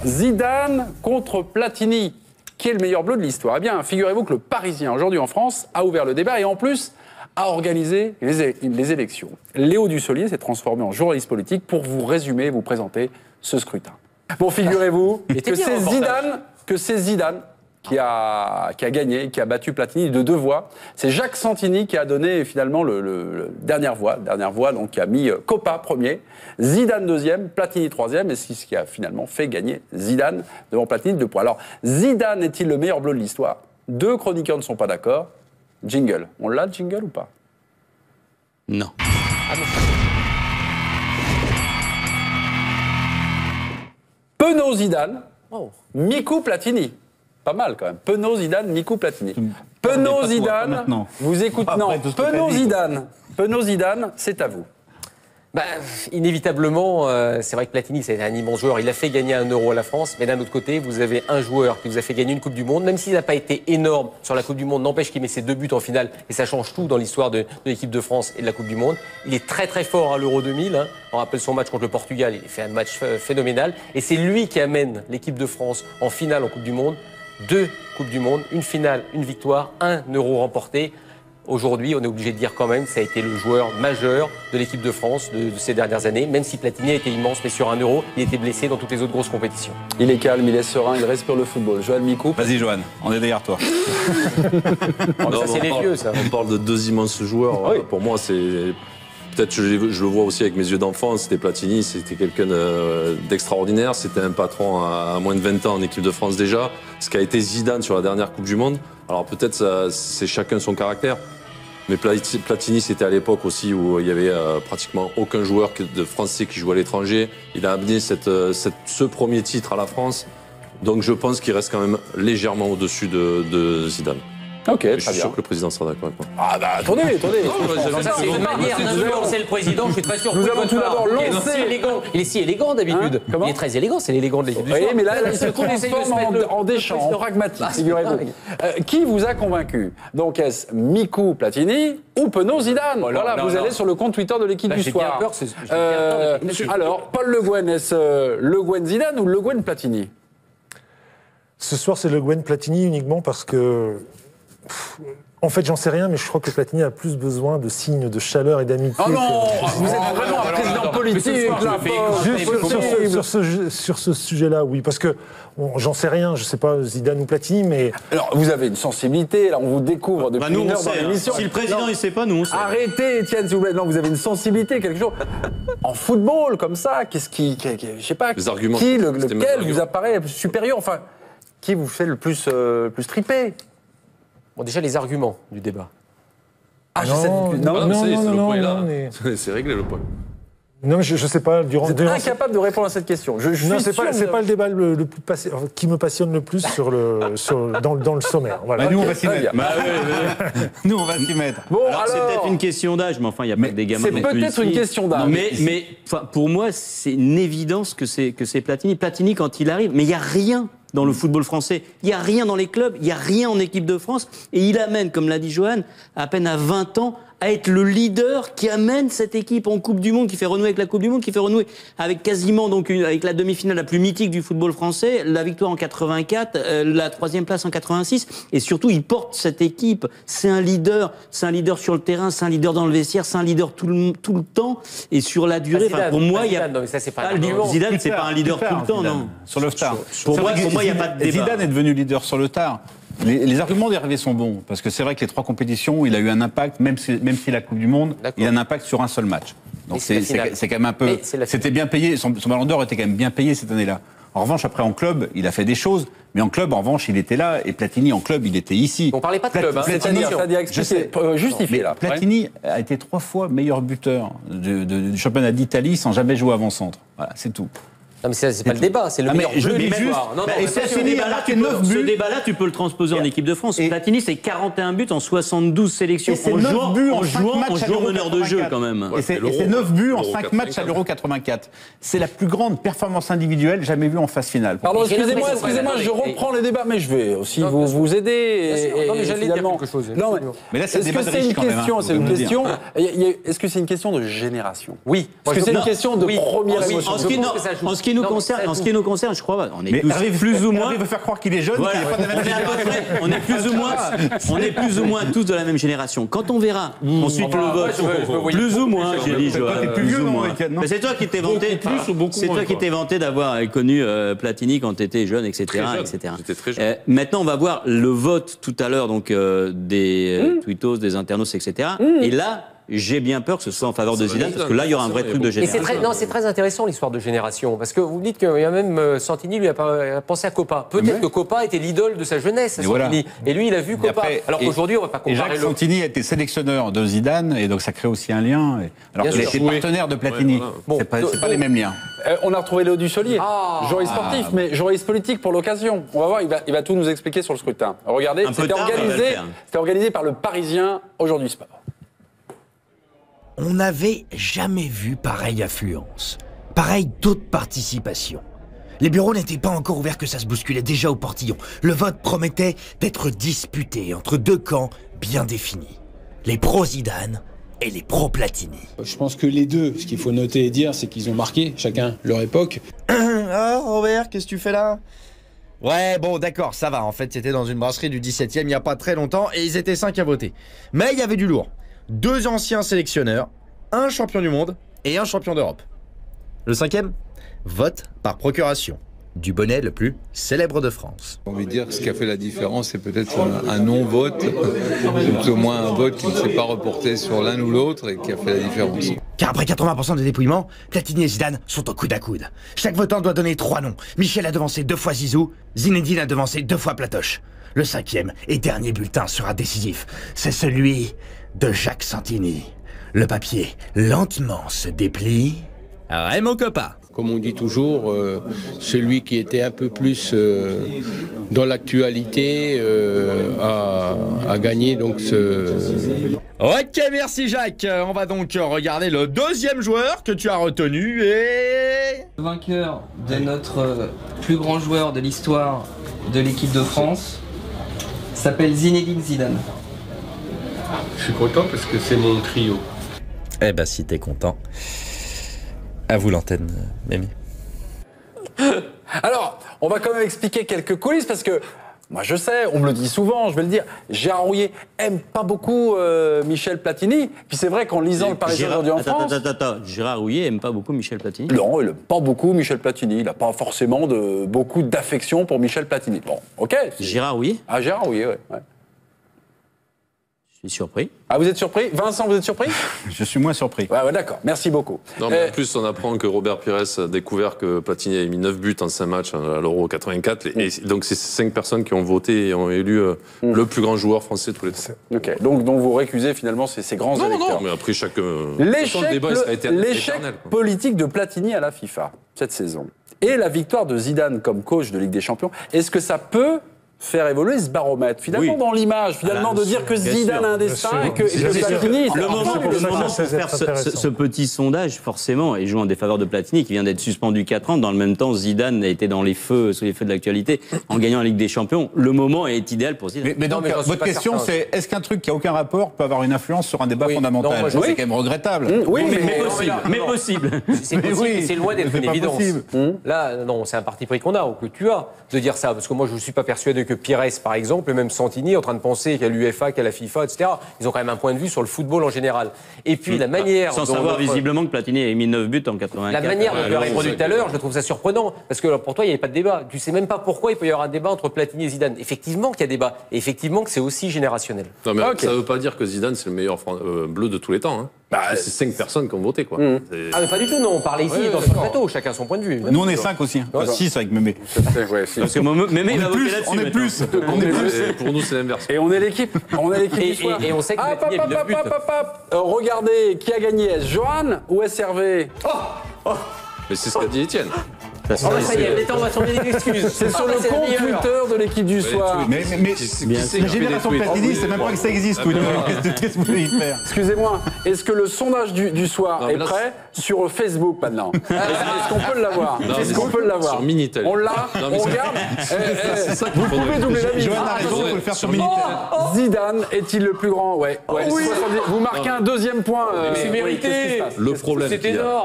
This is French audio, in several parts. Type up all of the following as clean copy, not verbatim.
Zidane contre Platini. Qui est le meilleur bleu de l'histoire? Eh bien, figurez-vous que le Parisien, aujourd'hui en France, a ouvert le débat et en plus a organisé les élections. Léo Dussolier s'est transformé en journaliste politique pour vous résumer et vous présenter ce scrutin. Bon, figurez-vous que c'est Zidane qui a gagné, qui a battu Platini de 2 voix. C'est Jacques Santini qui a donné finalement le dernière voix, donc qui a mis Coppa premier, Zidane deuxième, Platini troisième, et c'est ce qui a finalement fait gagner Zidane devant Platini de 2 points. Alors, Zidane est-il le meilleur bleu de l'histoire? 2 chroniqueurs ne sont pas d'accord. Jingle. On l'a, le jingle, ou pas? Non. Penaud Zidane, Mikou Platini. Pas mal quand même. Penaud Zidane, Mikou Platini. Penaud Zidane, vous écoutez. Non, Penaud Zidane, c'est à vous. Inévitablement, c'est vrai que Platini, c'est un immense joueur. Il a fait gagner 1 euro à la France, mais d'un autre côté, vous avez un joueur qui vous a fait gagner une Coupe du Monde, même s'il n'a pas été énorme sur la Coupe du Monde, n'empêche qu'il met ses 2 buts en finale, et ça change tout dans l'histoire de l'équipe de France et de la Coupe du Monde. Il est très très fort à l'Euro 2000. On rappelle son match contre le Portugal, il fait un match phénoménal, et c'est lui qui amène l'équipe de France en finale en Coupe du Monde. 2 Coupes du Monde, une finale, une victoire, 1 euro remporté. Aujourd'hui, on est obligé de dire quand même que ça a été le joueur majeur de l'équipe de France de ces dernières années, même si Platini a été immense, mais sur 1 euro, il était blessé dans toutes les autres grosses compétitions. Il est calme, il est serein, il respire le football. Johan Mikou. Vas-y Johan, on est derrière toi. Ça c'est les vieux, ça. On parle de 2 immenses joueurs. Oui. Pour moi, c'est... Peut-être que je le vois aussi avec mes yeux d'enfant, c'était Platini, c'était quelqu'un d'extraordinaire, c'était un patron à moins de 20 ans en équipe de France déjà, ce qu'a été Zidane sur la dernière Coupe du Monde. Alors peut-être c'est chacun son caractère, mais Platini c'était à l'époque aussi où il y avait pratiquement aucun joueur de français qui jouait à l'étranger. Il a amené ce premier titre à la France, donc je pense qu'il reste quand même légèrement au-dessus de Zidane. Ok, très bien. Je suis sûr que le président sera d'accord avec moi. Ah bah attendez. C'est une manière d'influencer le président, je suis très sûr. Nous avons tout d'abord lancé. Il est si élégant d'habitude. Il est très élégant, c'est l'élégant de l'équipe du soir. Oui, mais là, il se transforme en Deschamps, en pragmatique, figurez-vous. Qui vous a convaincu? Donc, est-ce Mikou Platini ou Penaud Zidane? Voilà, vous allez sur le compte Twitter de l'équipe du soir. Alors, Paul Le Guen, est-ce Le Guen Zidane ou Le Guen Platini? Ce soir, c'est Le Guen Platini uniquement parce que... En fait, j'en sais rien, mais je crois que Platini a plus besoin de signes de chaleur et d'amitié. Oh non, vous êtes vraiment un président politique, là, sur ce sujet-là, oui, parce que j'en sais rien, je sais pas Zidane ou Platini, mais... Alors, vous avez une sensibilité, là, on vous découvre depuis une heure dans l'émission. Si le président, il sait pas, nous, on sait. Arrêtez, Étienne, s'il vous plaît. Non, vous avez une sensibilité, quelque chose. En football, comme ça, qu'est-ce qui... Je sais pas, Les arguments. lequel vous apparaît supérieur, enfin, qui vous fait le plus triper? Bon, déjà, les arguments du débat. Ah, non, C'est réglé le point. Non, je sais pas. Vous êtes incapable de répondre à cette question. Non, c'est pas le débat le plus qui me passionne le plus dans le sommaire. Voilà. Bah, nous, on va s'y mettre. Nous, on va s'y mettre. Bon, alors, c'est peut-être une question d'âge, mais enfin, il n'y a pas que des gamins. C'est peut-être une question d'âge. Mais pour moi, c'est une évidence que c'est Platini. Platini, quand il arrive, mais il n'y a rien dans le football français. Il n'y a rien dans les clubs, il n'y a rien en équipe de France. Et il amène, comme l'a dit Johan, à peine à 20 ans, à être le leader qui amène cette équipe en Coupe du Monde, qui fait renouer avec la Coupe du Monde, qui fait renouer avec quasiment donc avec la demi-finale la plus mythique du football français, la victoire en 84, la 3e place en 86, et surtout il porte cette équipe. C'est un leader sur le terrain, c'est un leader dans le vestiaire, c'est un leader tout le temps et sur la durée. Zidane, pour moi, il y a non, mais ça c'est pas Zidane, c'est pas un leader tout le temps, non. Sur le tard. Pour moi, il n'y a pas de débat. Zidane est devenu leader sur le tard. Les arguments d'Hervé sont bons, parce que c'est vrai que les 3 compétitions, il a eu un impact, même si la Coupe du Monde, il a un impact sur un seul match. Donc c'est quand même un peu... C'était bien payé, son ballon d'or était quand même bien payé cette année-là. En revanche, après en club, il a fait des choses, mais en club, en revanche, il était là, et Platini en club, il était ici. On parlait pas de club, c'est-à-dire justifié là. Platini a été 3 fois meilleur buteur du championnat d'Italie sans jamais jouer avant-centre. Voilà, c'est tout. Non, mais c'est pas le débat, c'est le meilleur bleu de l'histoire. Et ce débat-là, tu peux le transposer en équipe de France. Platini, c'est 41 buts en 72 sélections. En jouant meneur de jeu, quand même. Et c'est 9 buts en 5 matchs à l'Euro 84. C'est la plus grande performance individuelle jamais vue en phase finale. Pardon, excusez-moi, je reprends les débats, mais je vais aussi vous aider. Non, mais j'allais dire quelque chose. Mais là, c'est est-ce que c'est une question, est-ce que c'est une question de génération? Oui. Est-ce que c'est une question de première en ce qui nous concerne, je crois, on est tous plus ou moins. Il veut faire croire qu'il est jeune, Voilà, qu'il est pas de la même génération. on est plus ou moins tous de la même génération. Quand on verra ensuite le vote, plus ou moins, j'ai dit, Johan, t'es plus plus vieux ou dans moins. le week-end, non Mais c'est toi qui t'es vanté, plus ou beaucoup c'est moins, toi qui quoi. t'es vanté d'avoir connu Platini quand t'étais jeune, etc., Très jeune. etc. J'étais très jeune. Maintenant, on va voir le vote tout à l'heure, donc des tweetos, des internautes, etc. Et là, j'ai bien peur que ce soit en faveur de Zidane, parce que là, il y aura un vrai truc de Et génération. c'est très intéressant l'histoire de génération, parce que vous dites qu'il y a même Santini lui a pensé à Copa. Peut-être que Copa était l'idole de sa jeunesse, Santini. voilà. Et lui, il a vu Copa. après, Alors qu'aujourd'hui, on ne va pas Et comparer Jacques le. Santini a été sélectionneur de Zidane, et donc ça crée aussi un lien. Alors Bien qu'il a sûr. été partenaire de Platini. Ouais, voilà. Bon, C'est pas les mêmes liens. On a retrouvé Léo Dussolier, journaliste sportif, mais journaliste politique pour l'occasion. On va voir, il va tout nous expliquer sur le scrutin. Regardez, Un peu c'était tard, mais on va le faire. organisé par le Parisien Aujourd'hui Sport. On n'avait jamais vu pareille affluence, pareil taux de participation. Les bureaux n'étaient pas encore ouverts que ça se bousculait déjà au portillon. Le vote promettait d'être disputé entre deux camps bien définis. Les pro-Zidane et les pro-Platini. Je pense que les deux, ce qu'il faut noter et dire, c'est qu'ils ont marqué, chacun leur époque. Ah, Robert, qu'est-ce que tu fais là? Ouais, bon, d'accord, ça va. En fait, c'était dans une brasserie du 17e il n'y a pas très longtemps et ils étaient 5 à voter. Mais il y avait du lourd. 2 anciens sélectionneurs, un champion du monde et un champion d'Europe. Le 5e, vote par procuration. Du bonnet le plus célèbre de France. J'ai envie de dire que ce qui a fait la différence, c'est peut-être un non-vote, ou tout au moins un vote qui ne s'est pas reporté sur l'un ou l'autre et qui a fait la différence. Car après 80% des dépouillements, Platini et Zidane sont au coude à coude. Chaque votant doit donner 3 noms. Michel a devancé 2 fois Zizou, Zinedine a devancé 2 fois Platoche. Le 5e et dernier bulletin sera décisif. C'est celui de Jacques Santini. Le papier lentement se déplie. Raymond Coppa. Comme on dit toujours, celui qui était un peu plus dans l'actualité a gagné donc ce... Ok, merci Jacques. On va donc regarder le deuxième joueur que tu as retenu et... Le vainqueur de notre plus grand joueur de l'histoire de l'équipe de France s'appelle Zinedine Zidane. Je suis content parce que c'est mon trio. Eh ben si t'es content. À vous l'antenne, Mémé. Alors, on va quand même expliquer quelques coulisses parce que moi je sais, on me le dit souvent, je vais le dire, Gérard Rouillet aime pas beaucoup Michel Platini. Puis c'est vrai qu'en lisant le Parisien Aujourd'hui en France... Attends, Gérard Rouillet aime pas beaucoup Michel Platini. Non, il n'aime pas beaucoup Michel Platini. Il n'a pas forcément beaucoup d'affection pour Michel Platini. Bon, ok. Gérard Rouillet? Ah, Gérard Rouillet, ouais. Je suis surpris. Ah, vous êtes surpris? Vincent, vous êtes surpris? Je suis moins surpris. Ouais, d'accord. Merci beaucoup. Non, mais en plus, on apprend que Robert Pires a découvert que Platini avait mis 9 buts en 5 matchs à l'Euro 84. Et donc, c'est 5 personnes qui ont voté et ont élu le plus grand joueur français de tous les temps. Ok, donc vous récusez finalement ces grands électeurs. Non, mais après, chaque. L'échec politique de Platini à la FIFA cette saison et la victoire de Zidane comme coach de Ligue des Champions, est-ce que ça peut faire évoluer ce baromètre finalement Oui. dans l'image, finalement de dire que Zidane a un destin et que Platini... Le moment pour faire ce petit sondage, forcément, et joue en défaveur de Platini, qui vient d'être suspendu 4 ans. Dans le même temps, Zidane a été sous les feux de l'actualité, en gagnant la Ligue des Champions. Le moment est idéal pour Zidane. Mais donc, votre question, c'est est-ce qu'un truc qui n'a aucun rapport peut avoir une influence sur un débat fondamental? Non, moi, C'est quand même regrettable. Oui, Mais possible. C'est loin d'être C'est une pas évidence. possible. Là, non, c'est un parti pris qu'on a, ou que tu as, de dire ça. Parce que moi, je ne suis pas persuadé que Pires, par exemple, et même Santini, en train de penser qu'à l'UEFA, qu'à la FIFA, etc., ils ont quand même un point de vue sur le football en général. Et puis, la manière... Sans savoir visiblement que Platini a mis 9 buts en 84. La manière dont tu l'as répondu tout à l'heure, je trouve ça surprenant. Parce que pour toi, il n'y avait pas de débat. Tu ne sais même pas pourquoi il peut y avoir un débat entre Platini et Zidane. Effectivement qu'il y a débat. Et effectivement que c'est aussi générationnel. Non, mais ça ne veut pas dire que Zidane, c'est le meilleur bleu de tous les temps. Hein. C'est 5 personnes qui ont voté, quoi. Ah, mais pas du tout, non. On parlait ici dans ce plateau, chacun son point de vue. Nous, on est 5 aussi. 6 avec Mémé. Parce que Mémé, il va voter là-dessus. On est plus. Pour nous, c'est l'inverse. Et on est l'équipe. Du soir. Et on sait que Platini a mis 9 buts. Regardez, qui a gagné? Est-ce Johan ou est-ce Hervé? Mais c'est ce qu'a dit Étienne. Ça y est, on va s'en donner des excuses. C'est sur le compte Twitter de l'équipe du soir. Mais la génération Platini, c'est même pas que ça existe. Qu'est-ce que vous voulez y faire? Excusez-moi, est-ce que le sondage du soir est prêt sur Facebook maintenant? Est-ce qu'on peut l'avoir? Est-ce qu'on peut l'avoir? Sur Minitel. On l'a? On regarde? Vous pouvez doubler la mise. Johan a raison, il faut le faire sur Minitel. Zidane est-il le plus grand? Ouais. Vous marquez un deuxième point. C'est mérité. Le problème,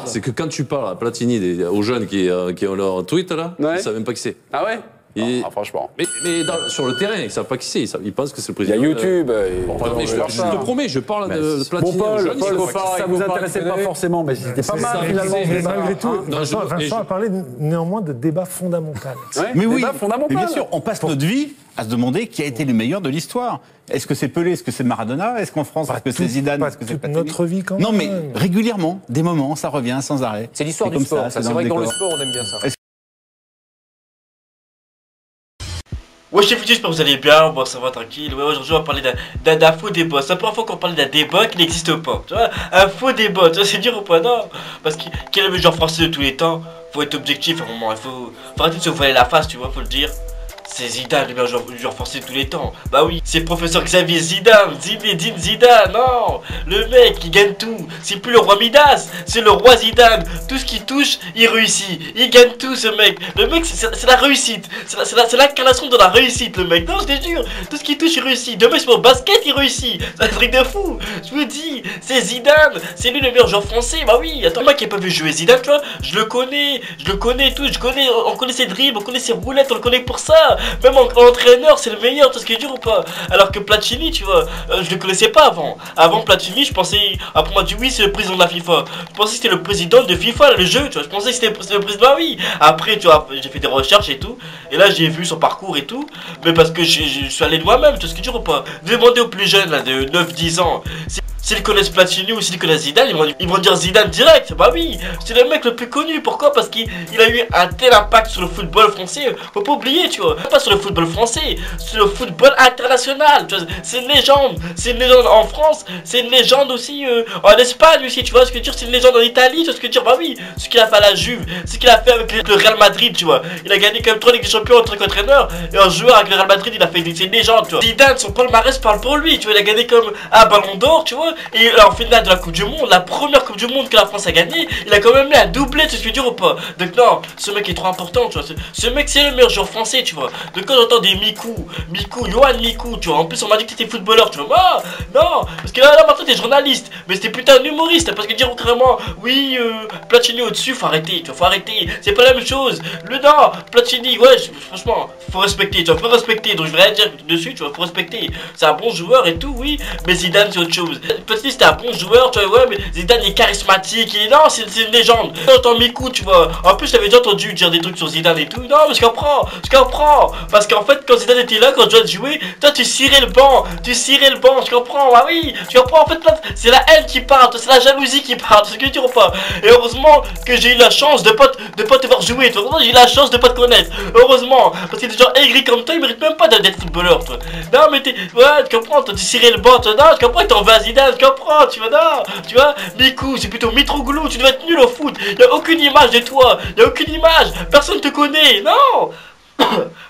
c'est que quand tu parles à Platini, aux jeunes qui qui ont leur tweet là, Ouais. ils savent même pas qui c'est. Ah ouais? Franchement. Mais sur le terrain, ils savent pas qui c'est. Ils pensent que c'est le Il y a président. YouTube. Mais je te promets, je parle de Platini. Bon, Paul, Jeune, ça vous intéressait pas forcément, mais c'était pas mal finalement. Mais malgré tout, Non, Vincent a parlé néanmoins de débat fondamental. Mais oui, débat fondamental. mais bien sûr, on passe notre vie à se demander qui a été le meilleur de l'histoire. Est-ce que c'est Pelé, est-ce que c'est Maradona, est-ce qu'en France, est-ce que c'est Zidane, Pas est-ce que c'est toute Platini? notre vie quand même. Non, mais régulièrement, des moments, ça revient sans arrêt. C'est l'histoire du comme sport, ça. c'est C'est dans vrai le que dans le décor. sport, on aime bien ça. Ouais, je j'espère que vous allez bien, bon ça va tranquille. Ouais, aujourd'hui on va parler d'un faux débat. C'est la première fois qu'on parle d'un débat qui n'existe pas. Tu vois, un faux débat, tu vois, c'est dur ou pas? Non, parce que quel est le meilleur français de tous les temps? Faut être objectif à un moment, faut arrêter de se voiler la face, tu vois, faut le dire. C'est Zidane, le meilleur joueur français de tous les temps. Bah oui, c'est professeur Xavier Zidane, Zinedine Zidane, non. Le mec, il gagne tout. C'est plus le roi Midas, c'est le roi Zidane. Tout ce qu'il touche, il réussit. Il gagne tout, ce mec. Le mec, c'est la réussite. C'est l'incarnation de la réussite, le mec. Non, je te jure. Tout ce qu'il touche, il réussit. Demain, c'est au basket, il réussit. C'est un truc de fou. Je vous dis, c'est Zidane. C'est lui le meilleur joueur français. Bah oui, attends, moi qui n'ai pas vu jouer Zidane, tu vois, je le connais tout. On connaît ses dribbles, on connaît ses roulettes, on le connaît pour ça. Même en entraîneur, c'est le meilleur, tout ce qui est dur ou pas. Alors que Platini, tu vois, je le connaissais pas avant. Avant Platini, je pensais, après on m'a dit oui, c'est le président de la FIFA. Je pensais que c'était le président de FIFA, le jeu, tu vois. Je pensais que c'était le président, oui. Après, tu vois, j'ai fait des recherches et tout. Et là, j'ai vu son parcours et tout. Mais parce que je suis allé de moi-même, tu vois ce qui est dur ou pas. Demandez aux plus jeunes, là, de 9-10 ans. S'ils connaissent Platini ou s'ils connaissent Zidane, ils vont dire Zidane direct. Bah oui, c'est le mec le plus connu. Pourquoi? Parce qu'il a eu un tel impact sur le football français. Faut pas oublier, tu vois. Pas sur le football français, sur le football international. C'est une légende. C'est une légende en France. C'est une légende aussi en Espagne aussi. Tu vois ce que je veux dire? C'est une légende en Italie. Tu vois ce que je veux dire? Bah oui, ce qu'il a fait à la Juve, ce qu'il a fait avec le Real Madrid, tu vois. Il a gagné quand même 3 Ligues des Champions en tant qu'entraîneur. Et en joueur avec le Real Madrid, il a fait c'est une légende, tu vois. Zidane, son palmarès parle pour lui. Tu vois, il a gagné comme un ballon d'or, tu vois. Et en finale de la Coupe du Monde, la première Coupe du Monde que la France a gagnée, il a quand même mis un doublé, tu sais ce que je veux dire ou pas? Donc non, ce mec est trop important, tu vois. Ce mec c'est le meilleur joueur français, tu vois. Donc quand j'entends des Yoann Mikou, tu vois. En plus on m'a dit que t'étais footballeur, tu vois. Ah, non, parce que là maintenant t'es journaliste, mais c'était putain d'humoriste, parce que dire carrément, oui, Platini au-dessus, faut arrêter, tu vois, faut arrêter. C'est pas la même chose. Non, Platini, ouais, franchement, faut respecter, tu vois, faut respecter. Donc je vais rien dire dessus, tu vois, faut respecter. C'est un bon joueur et tout, oui, mais Zidane c'est autre chose. Platini c'était un bon joueur, tu vois, ouais, mais Zidane il est charismatique, non, c'est une légende. J'entends Mikou, tu vois. En plus, j'avais déjà entendu dire des trucs sur Zidane et tout. Non, mais je comprends. Parce qu'en fait, quand Zidane était là, quand je dois jouer, toi tu cirais le banc, je comprends, ah oui, tu comprends. En fait, c'est la haine qui parle, c'est la jalousie qui parle, c'est ce que tu dis pas. Et heureusement que j'ai eu la chance de pas te voir jouer, tu vois. J'ai eu la chance de pas te connaître. Heureusement, parce que des gens aigris comme toi, ils méritent même pas d'être footballeur, toi. Non, mais ouais, tu comprends, toi tu cirais le banc, toi, non, je comprends, t'en vas à Zidane, je comprends, tu vois, non, tu vois, Mikou, c'est plutôt Mitroglou, tu dois être nul au foot, y a aucune image de toi, y a aucune image, personne te connaît, non.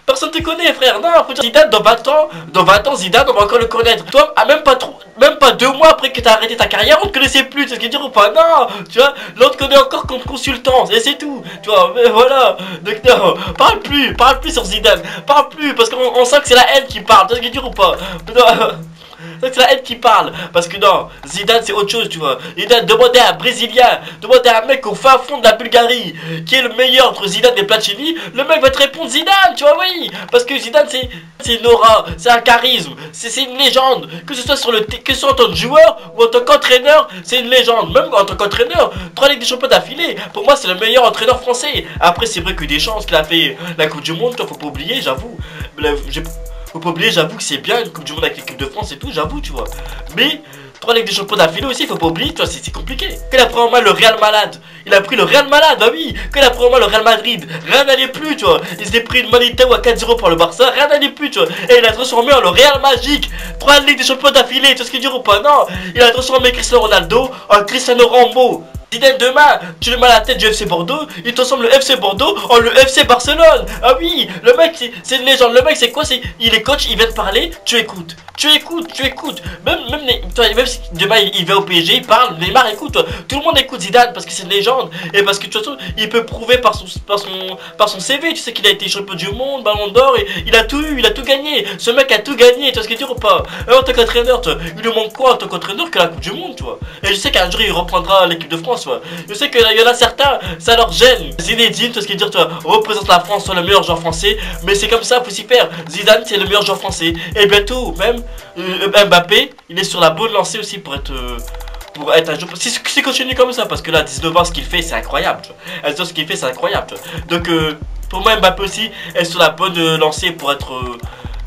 Personne te connaît, frère. Non, faut dire Zidane dans 20 ans, Zidane, on va encore le connaître. Toi, même pas 2 mois après que t'as arrêté ta carrière, on te connaissait plus. Tu sais ce que je veux dire ou pas? Non, tu vois, là on te connaît encore comme consultant, et c'est tout. Tu vois, mais voilà. Donc non, parle plus sur Zidane. Parle plus, parce qu'on sent que c'est la haine qui parle. Tu sais ce que je veux dire ou pas? Non. C'est la haine qui parle, parce que non, Zidane c'est autre chose, tu vois. Zidane, demandez à un Brésilien, demandez à un mec au fin fond de la Bulgarie, qui est le meilleur entre Zidane et Platini, le mec va te répondre Zidane, tu vois, oui. Parce que Zidane c'est une aura, c'est un charisme, c'est une légende. Que ce soit que ce soit en tant que joueur ou en tant qu'entraîneur, c'est une légende. Même en tant qu'entraîneur, 3 Ligues des Champions d'affilée, pour moi c'est le meilleur entraîneur français. Après c'est vrai que des chances qu'il a fait la Coupe du Monde, toi faut pas oublier, j'avoue. Faut pas oublier, j'avoue que c'est bien une Coupe du Monde avec l'équipe de France et tout, j'avoue, tu vois. Mais 3 Ligues des Champions d'affilée aussi, faut pas oublier, tu vois, c'est compliqué. Quand il a pris en main le Real Malade, il a pris le Real Malade, bah oui. Quand il a pris en main le Real Madrid, rien n'allait plus, tu vois. Il s'était pris une Manita ou à 4-0 pour le Barça, rien n'allait plus, tu vois. Et il a transformé en le Real Magique, 3 Ligues des Champions d'affilée, tu vois ce qu'il dit ou pas? Non, il a transformé Cristiano Ronaldo en Cristiano Rambo. Zidane demain, tu le mets à la tête du FC Bordeaux, il transforme le FC Bordeaux en le FC Barcelone. Ah oui, le mec c'est une légende, le mec c'est quoi? Il est coach, il vient te parler, tu écoutes. Même si demain il va au PSG, il parle, Neymar écoute, toi. Tout le monde écoute Zidane parce que c'est une légende. Et parce que de toute façon, il peut prouver par son CV, tu sais qu'il a été champion du monde, ballon d'or, et il a tout eu, il a tout gagné. Ce mec a tout gagné, tu vois ce qu'il dit ou pas? En tant qu'entraîneur, il lui manque quoi en tant qu'entraîneur que la Coupe du Monde, tu vois. Et je sais qu'un jour il reprendra l'équipe de France. France, ouais. Je sais qu'il y en a certains, ça leur gêne. Zinedine, tout ce qui veut dire, tu vois, représente la France, soit le meilleur joueur français, mais c'est comme ça, faut s'y faire. Zidane, c'est le meilleur joueur français. Et bientôt, même, Mbappé, il est sur la bonne lancée aussi pour être un joueur. Si continue comme ça, parce que là, 19 ans, ce qu'il fait, c'est incroyable, tu vois. 19 ans, ce qu'il fait, c'est incroyable, tu vois. Donc, pour moi, Mbappé aussi est sur la bonne lancée pour être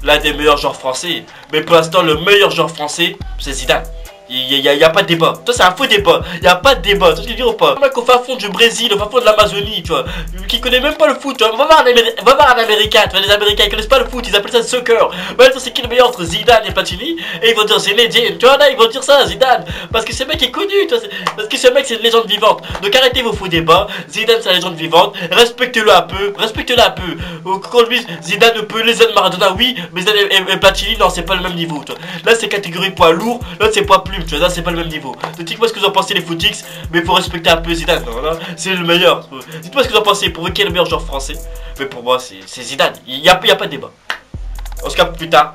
l'un des meilleurs joueurs français. Mais pour l'instant, le meilleur joueur français, c'est Zidane. Il n'y a pas de débat. Toi, c'est un faux débat. Il n'y a pas de débat. Tu vois ce que je veux dire ou pas? Un mec au fin fond du Brésil, au fin fond de l'Amazonie, tu vois, qui connaît même pas le foot, tu vois. Va voir un Américain, tu vois, les Américains, ils connaissent pas le foot, ils appellent ça soccer. Ouais, c'est qui le meilleur entre Zidane et Platini? Et ils vont dire Zinedine. Tu vois, là, ils vont dire ça, Zidane. Parce que ce mec est connu, tu vois. Parce que ce mec, c'est une légende vivante. Donc arrêtez vos faux débats. Zidane, c'est une légende vivante. Respectez-le un peu. Respectez-le un peu. Quand lui, Zidane peut les aider Maradona, oui, mais Zidane et Platini, non, c'est pas le même niveau, tu vois. Là, c'est catégorie poids lourd, là, c'est poids plume, tu vois. Là, c'est pas le même niveau. Dites-moi ce que vous en pensez les footix, mais il faut respecter un peu Zidane, voilà. C'est le meilleur. Dites-moi ce que vous en pensez, pour vous qui est le meilleur joueur français. Mais pour moi c'est Zidane, il n'y a pas de débat. On se capte plus tard.